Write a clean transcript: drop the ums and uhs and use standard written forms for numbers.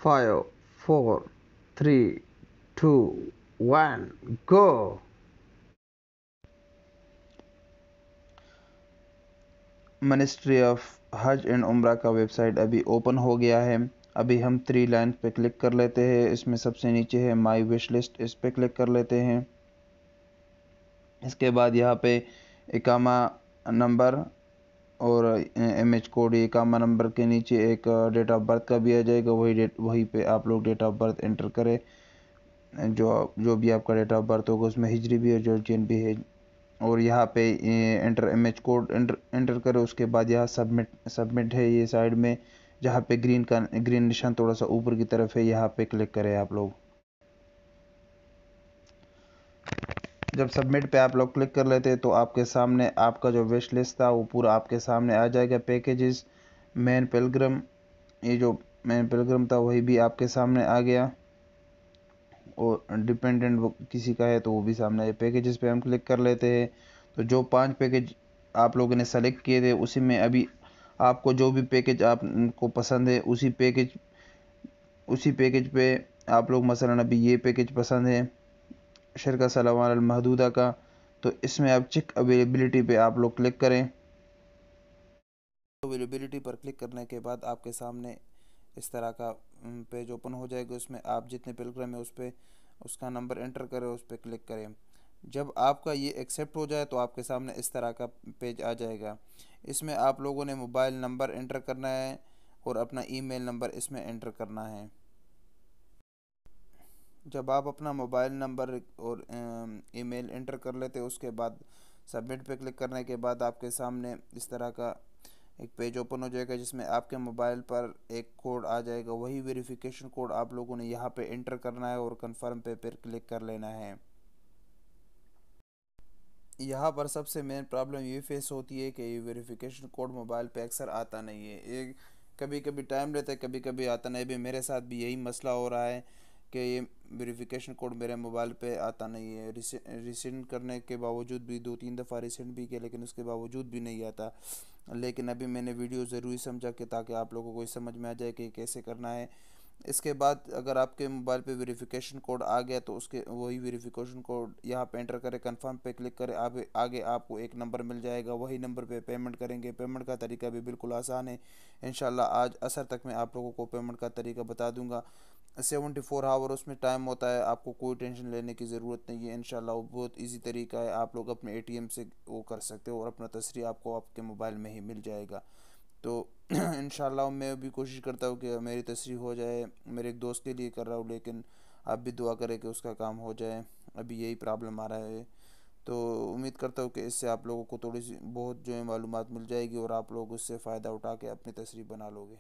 5 4 3 2 1 go. Ministry of हज and उम्रा का वेबसाइट अभी ओपन हो गया है। अभी हम 3 लाइन पे क्लिक कर लेते हैं। इसमें सबसे नीचे है माई विश लिस्ट, इस पे क्लिक कर लेते हैं। इसके बाद यहाँ पे इकामा नंबर और इमेज कोड, इकामा नंबर के नीचे एक डेट ऑफ बर्थ का भी आ जाएगा। वही पे आप लोग डेट ऑफ बर्थ एंटर करें। जो जो भी आपका डेट ऑफ बर्थ होगा उसमें हिजरी भी है, जॉर्जियन भी है। और यहाँ पे एंटर इमेज कोड एंटर करें। उसके बाद यहाँ सबमिट है ये साइड में, जहाँ पे ग्रीन निशान थोड़ा सा ऊपर की तरफ है, यहाँ पे क्लिक करें आप लोग। जब सबमिट पे आप लोग क्लिक कर लेते हैं तो आपके सामने आपका जो विश लिस्ट था वो पूरा आपके सामने आ जाएगा। पैकेजेस, मैन पिलग्रम, ये जो मैन पिलग्रम था वही भी आपके सामने आ गया। और डिपेंडेंट किसी का है तो वो भी सामने आए। पैकेजेस पे हम क्लिक कर लेते हैं तो जो 5 पैकेज आप लोगों ने सेलेक्ट किए थे उसी में अभी आपको जो भी पैकेज आपको पसंद है उसी पैकेज पे आप लोग, मसलन अभी ये पैकेज पसंद है शरका सलामान अल महदूदा का, तो इसमें आप चेक अवेलेबिलिटी पे आप लोग क्लिक करें। अवेलेबिलिटी पर क्लिक करने के बाद आपके सामने इस तरह का पेज ओपन हो जाएगा। उसमें आप जितने पिलग्रिम है उस पर उसका नंबर एंटर करें, उस पर क्लिक करें। जब आपका ये एक्सेप्ट हो जाए तो आपके सामने इस तरह का पेज आ जाएगा। इसमें आप लोगों ने मोबाइल नंबर एंटर करना है और अपना ईमेल नंबर इसमें एंटर करना है। जब आप अपना मोबाइल नंबर और ईमेल एंटर कर लेते हैं उसके बाद सबमिट पे क्लिक करने के बाद आपके सामने इस तरह का एक पेज ओपन हो जाएगा, जिसमें आपके मोबाइल पर एक कोड आ जाएगा। वही वेरिफिकेशन कोड आप लोगों ने यहाँ पे एंटर करना है और कंफर्म पे फिर क्लिक कर लेना है। यहाँ पर सबसे मेन प्रॉब्लम ये फेस होती है कि ये वेरिफिकेशन कोड मोबाइल पे अक्सर आता नहीं है। ये कभी कभी टाइम लेता है, कभी कभी आता नहीं। भी मेरे साथ भी यही मसला हो रहा है कि ये वेरिफिकेशन कोड मेरे मोबाइल पे आता नहीं है। रिसेंड करने के बावजूद भी 2-3 दफ़ा रिसेंड भी किया लेकिन उसके बावजूद भी नहीं आता। लेकिन अभी मैंने वीडियो ज़रूरी समझा कि ताकि आप लोगों को समझ में आ जाए कि कैसे करना है। इसके बाद अगर आपके मोबाइल पे वेरिफिकेशन कोड आ गया तो उसके वही वेरिफिकेशन कोड यहाँ पे एंटर करें, कंफर्म पे क्लिक करें। आगे आपको एक नंबर मिल जाएगा, वही नंबर पे पेमेंट करेंगे। पेमेंट का तरीका भी बिल्कुल आसान है। इंशाल्लाह आज असर तक मैं आप लोगों को पेमेंट का तरीका बता दूंगा। 74 आवर उसमें टाइम होता है, आपको कोई टेंशन लेने की ज़रूरत नहीं है। इंशाल्लाह वो बहुत ईजी तरीका है, आप लोग अपने एटीएम से वो कर सकते हो और अपना तसरी आपको आपके मोबाइल में ही मिल जाएगा। तो इंशाल्लाह मैं भी कोशिश करता हूँ कि मेरी तस्रीह हो जाए। मेरे एक दोस्त के लिए कर रहा हूँ, लेकिन आप भी दुआ करें कि उसका काम हो जाए। अभी यही प्रॉब्लम आ रहा है। तो उम्मीद करता हूँ कि इससे आप लोगों को थोड़ी सी बहुत जो है मालूमात मिल जाएगी और आप लोग उससे फ़ायदा उठा के अपनी तस्रीह बना लोगे।